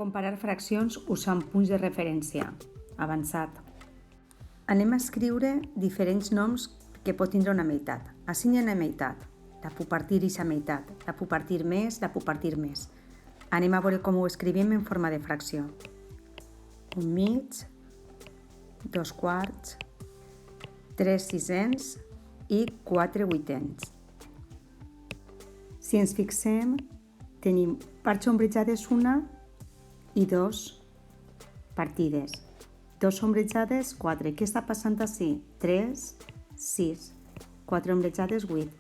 Comparar fraccions usant punts de referència. Avançat. Anem a escriure diferents noms que pot tindre una meitat. Així hi ha una meitat. La puc partir i la meitat. La puc partir més, la puc partir més. Anem a veure com ho escrivim en forma de fracció. 1/2, 2/4, 3/6 i 4/8. Si ens fixem, tenim parts ombrejades 1 i 2 partides. 2 ombrejades, 4. Què està passant així? 3, 6. 4 ombrejades, 8.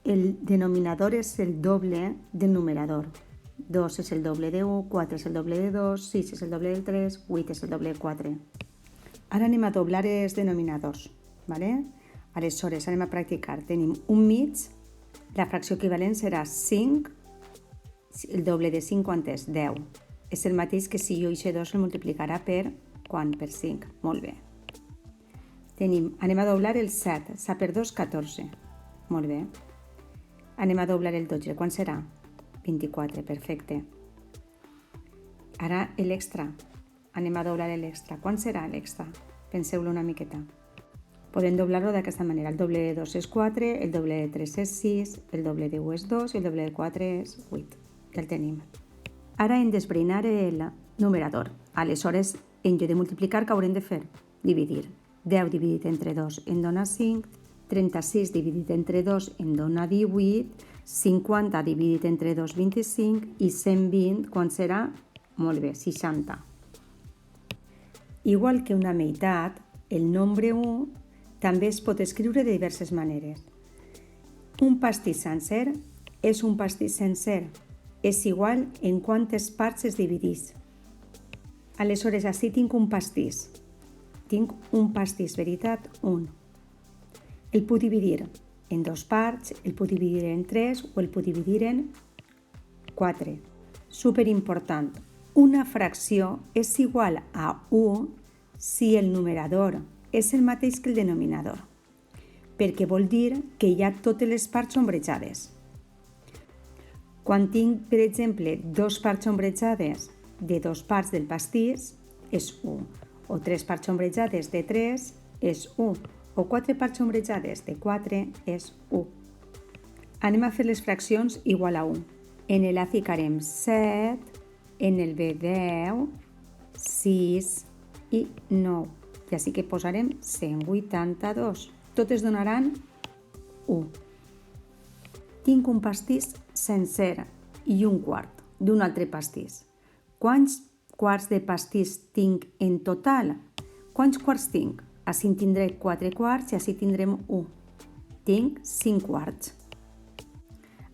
El denominador és el doble del numerador. 2 és el doble de 1, 4 és el doble de 2, 6 és el doble del 3, 8 és el doble de 4. Ara anem a doblar els denominadors. ¿Vale? Aleshores, anem a practicar. Tenim 1/2, la fracció equivalent serà 5, el doble de 5 quant és? 10. És el mateix que si jo aquest 2 el multiplicarà per quant? Per 5. Molt bé. Anem a doblar el 7. 7 per 2, 14. Molt bé. Anem a doblar el 12. Quant serà? 24. Perfecte. Ara l'extra. Anem a doblar l'extra. Quant serà l'extra? Penseu-lo una miqueta. Podem doblar-lo d'aquesta manera. El doble de 2 és 4, el doble de 3 és 6, el doble de 1 és 2 i el doble de 4 és 8. Ja el tenim. Ara hem d'esbrinar el numerador. Aleshores, en lloc de multiplicar, què haurem de fer? Dividir. 10 dividit entre 2 em dona 5, 36 dividit entre 2 em dona 18, 50 dividit entre 2, 25 i 120, quan serà? Molt bé, 60. Igual que una meitat, el nombre 1 també es pot escriure de diverses maneres. Un pastís sencer és un pastís sencer. És igual en quantes parts es dividís. Aleshores, així tinc un pastís. Tinc un pastís, veritat? 1. El puc dividir en 2 parts, el puc dividir en 3 o el puc dividir en 4. Superimportant. Una fracció és igual a 1 si el numerador és el mateix que el denominador, perquè vol dir que hi ha totes les parts ombrejades. Quan tinc, per exemple, 2 parts ombrejades de 2 parts del pastís, és 1, o 3 parts ombrejades de 3 és 1, o 4 parts ombrejades de 4 és 1. Anem a fer les fraccions igual a 1. En el A ficarem 7, en el B 10, 6 i 9. I així que posarem 182. Totes donaran 1. Tinc un pastís sencer i un quart d'un altre pastís. Quants quarts de pastís tinc en total? Quants quarts tinc? Així en tindré 4 quarts i així tindrem 1. Tinc 5 quarts.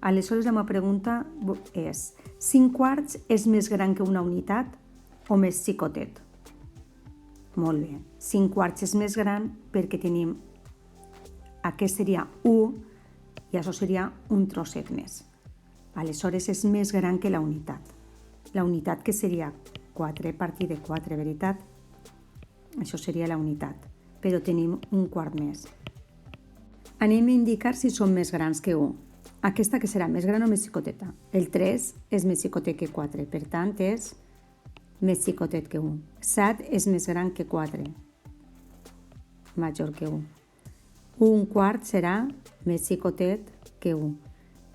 Aleshores la meva pregunta és: 5 quarts és més gran que una unitat o més xicotet? Molt bé. 5 quarts és més gran perquè tenim aquest seria 1 i això seria un trosset més. Aleshores és més gran que la unitat. La unitat que seria 4 partit de 4, veritat? Això seria la unitat, però tenim un quart més. Anem a indicar si són més grans que 1. Aquesta que serà més gran o més xicoteta? El 3 és més xicotet que 4, per tant és més xicotet que 1. 7 és més gran que 4, major que 1. Un quart serà més xicotet que 1.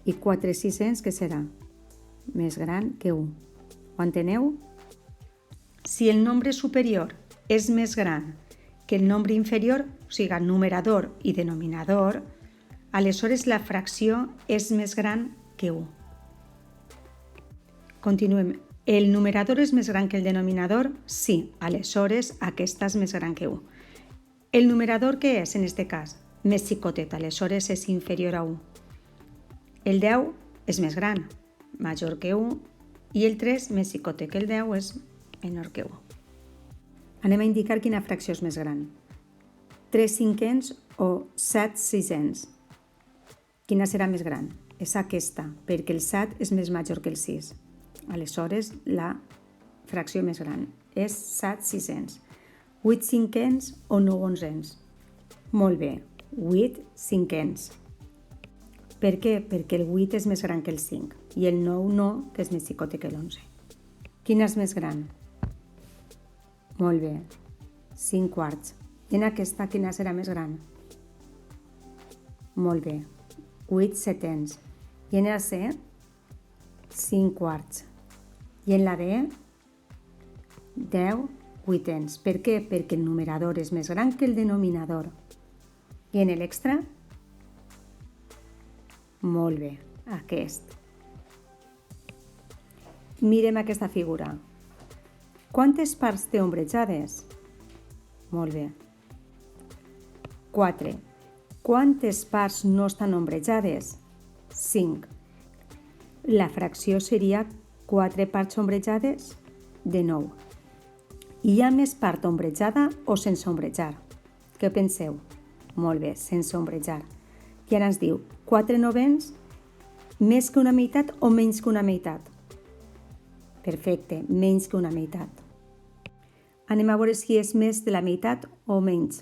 I 4/6 que serà? Més gran que 1. Ho enteneu? Si el nombre superior és més gran que el nombre inferior, o sigui, numerador i denominador, aleshores la fracció és més gran que 1. Continuem. El numerador és més gran que el denominador? Sí, aleshores aquesta és més gran que 1. El numerador què és en aquest cas? Més xicotet, aleshores és inferior a 1. El 10 és més gran, major que 1, i el 3 més xicotet que el 10 és menor que 1. Anem a indicar quina fracció és més gran. 3/5 o 7/6. Quina serà més gran? És aquesta, perquè el 7 és més major que el 6. Aleshores, la fracció més gran és 7/6. 8/5 o 9/11. Molt bé, 8/5. Per què? Perquè el 8 és més gran que el 5 i el 9 no, que és més xicotet que l'11. Quina és més gran? Molt bé, 5 quarts. I en aquesta, quina serà més gran? Molt bé, 8 setens. I en la C, 5 quarts. I en la D, 10 vuitens. Per què? Perquè el numerador és més gran que el denominador. I en l'extra? Molt bé, aquest. Mirem aquesta figura. Quantes parts té ombrejades? Molt bé. 4. Quantes parts no estan ombrejades? 5. La fracció seria 4 parts ombrejades de 9. Hi ha més part ombrejada o sense ombrejar? Què penseu? Molt bé, sense ombrejar. I ara ens diu 4 novens més que una meitat o menys que una meitat? Perfecte, menys que una meitat. Anem a veure si és més de la meitat o menys.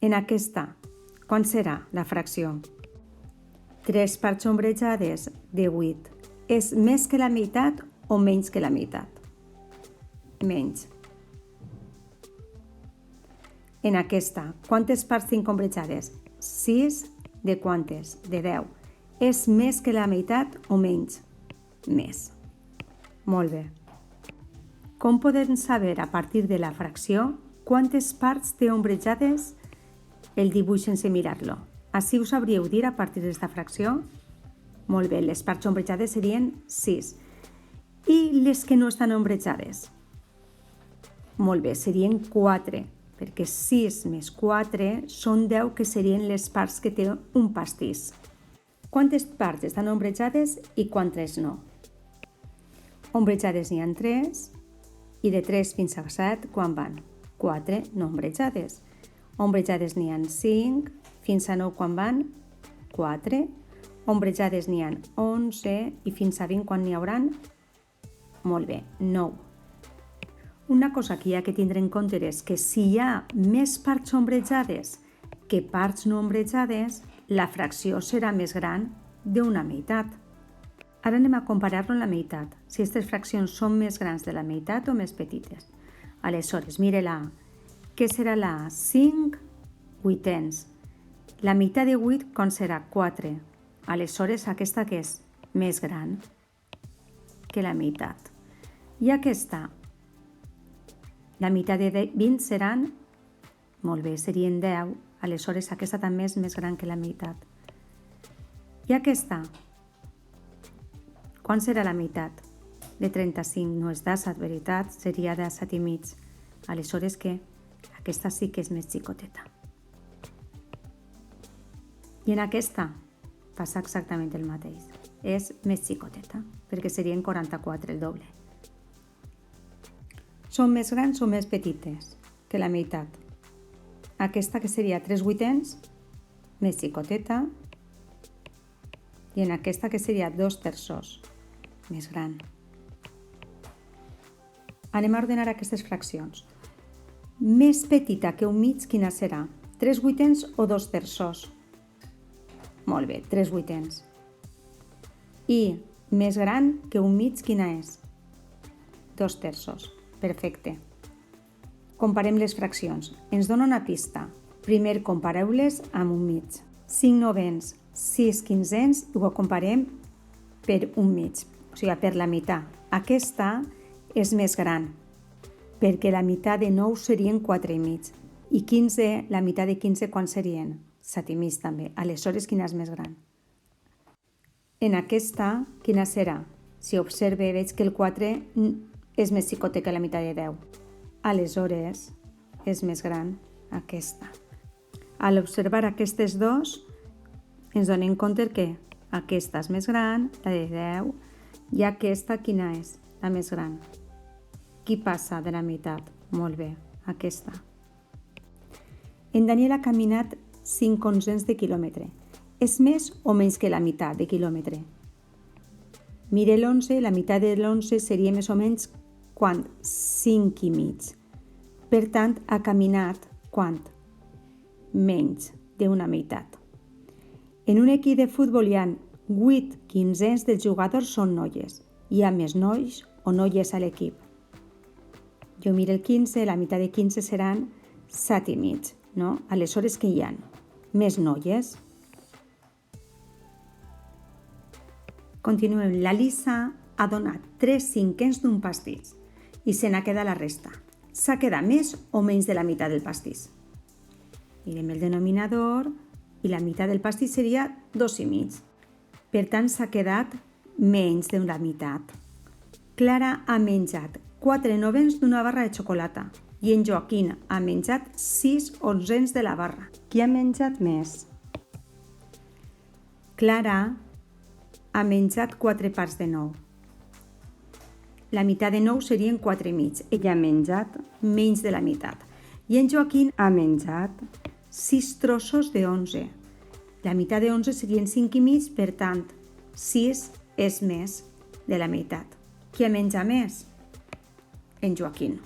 En aquesta, quan serà la fracció? 3 parts ombrejades de 8. És més que la meitat o menys que la meitat? Menys. En aquesta, quantes parts tinc ombrejades? 6 de quantes? De 10. És més que la meitat o menys? Més. Molt bé. Com podem saber a partir de la fracció quantes parts té ombrejades el dibuix sense mirar-lo? Així ho sabríeu dir a partir d'aquesta fracció? Molt bé, les parts ombrejades serien 6. I les que no estan ombrejades? Molt bé, serien 4, perquè 6 més 4 són 10, que serien les parts que té un pastís. Quantes parts estan ombrejades i quantes no? Ombrejades n'hi ha 3, i de 3 fins a 7, quan van? 4 no ombrejades. Ombrejades n'hi ha 5, fins a 9 quan van? 4. Ombrejades n'hi ha 11 i fins a 20 quan n'hi hauran? Molt bé, 9. Una cosa que hi ha que tindre en compte és que si hi ha més parts ombrejades que parts no ombrejades, la fracció serà més gran d'una meitat. Ara anem a comparar-lo amb la meitat, si aquestes fraccions són més grans de la meitat o més petites. Aleshores, mire la A. Què serà la A? 5 vuitens. La meitat de 8, com serà? 4. Aleshores, aquesta que és? Més gran que la meitat. I aquesta? La meitat de 20 seran? Molt bé, serien 10. Aleshores, aquesta també és més gran que la meitat. I aquesta? Quan serà la meitat? De 35. No és 17, veritat, seria 17 i mig. Aleshores, què? Aquesta sí que és més xicoteta. I en aquesta passa exactament el mateix. És més xicoteta, perquè serien 44, el doble. Són més grans o més petites que la meitat? Aquesta, que seria 3 vuitens, més xicoteta. I en aquesta, que seria 2 terços, més gran. Anem a ordenar aquestes fraccions. Més petita que un mig, quina serà? 3 vuitens o 2 terços? Molt bé, 3 vuitens. I més gran que un mig, quina és? 2 terços. Perfecte. Comparem les fraccions. Ens dona una pista. Primer compareu-les amb un mig. 5 novens, 6 quinzens, i ho comparem per un mig, o sigui, per la meitat. Aquesta és més gran, perquè la meitat de 9 serien 4 i mig. I 15, la meitat de 15, quan serien? 7 i mig també. Aleshores, quina és més gran? En aquesta, quina serà? Si observe, veig que el 4 és més xicotet que la meitat de 10. Aleshores, és més gran aquesta. Al observar aquestes dues, ens donem compte que aquesta és més gran, la de 10, i aquesta quina és? La més gran. Qui passa de la meitat? Molt bé, aquesta. En Daniel ha caminat 5 onzens de quilòmetre. És més o menys que la meitat de quilòmetre? Mire l'11, la meitat de l'11 seria més o menys quant? 5 i mig. Per tant, ha caminat quant? Menys d'una meitat. En un equip de futbol hi ha 8 quinzens dels jugadors són noies. Hi ha més nois o noies a l'equip. Jo miro el 15, la meitat de 15 seran 7 i mig, no? Aleshores que hi ha més noies. Continuem. La Lisa ha donat 3/5 d'un pastís i se n'ha quedat la resta. S'ha quedat més o menys de la meitat del pastís? Mirem el denominador i la meitat del pastís seria 2 i mig. Per tant, s'ha quedat menys de la meitat. Clara ha menjat 4/9 d'una barra de xocolata i en Joaquín ha menjat 6/11 de la barra. Qui ha menjat més? Clara ha menjat 4 parts de 9. La meitat de 9 serien 4 i mig. Ella ha menjat menys de la meitat. I en Joaquín ha menjat 6 trossos de 11. La meitat de 11 serien 5 i mig, per tant, 6 és més de la meitat. Qui ha menjat més? En Joaquín.